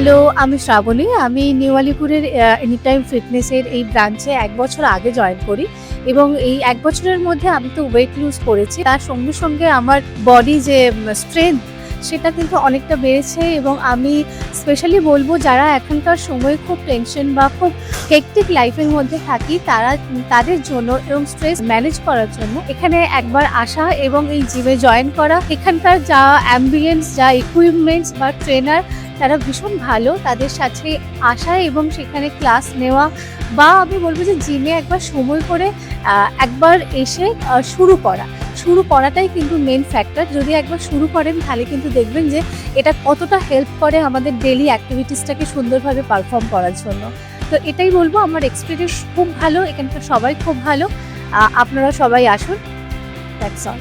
Hello, আমি শ্রাবণী। আমি new আলিপুরের anytime ফিটনেসের এই ব্রাঞ্চে ১ বছর আগে জয়েন করি এবং এই ১ বছরের মধ্যে আমি তো ওয়েট লুজ করেছি। তার সঙ্গে, সঙ্গে আমার বডি যে স্ট্রেংথ সেটা কিন্তু অনেকটা বেড়েছে এবং আমি স্পেশালি বলব যারা এখনকার সময়ে খুব টেনশন বা খুব হেক্টিক লাইফের মধ্যে থাকি তাদের জন্য এবং স্ট্রেস ম্যানেজ করার জন্য এখানে একবার আসা এবং এই জিমে জয়েন করা। এখানকার যা অ্যাম্বিয়েন্স, যা ইকুইপমেন্টস বা ট্রেনার তারা ভীষণ ভালো। তাদের সাথে আসা এবং সেখানে ক্লাস নেওয়া বা আমি বলবো যে জিমে একবার সময় করে একবার এসে শুরু করাটাই কিন্তু মেন ফ্যাক্টর। যদি একবার শুরু করেন তাহলে কিন্তু দেখবেন যে এটা কতটা হেল্প করে আমাদের ডেইলি অ্যাক্টিভিটিসটাকে সুন্দরভাবে পারফর্ম করার জন্য। তো এটাই বলবো, আমার এক্সপেরিয়েন্স খুব ভালো, এখানকার সবাই খুব ভালো। আপনারা সবাই আসুন। That's all.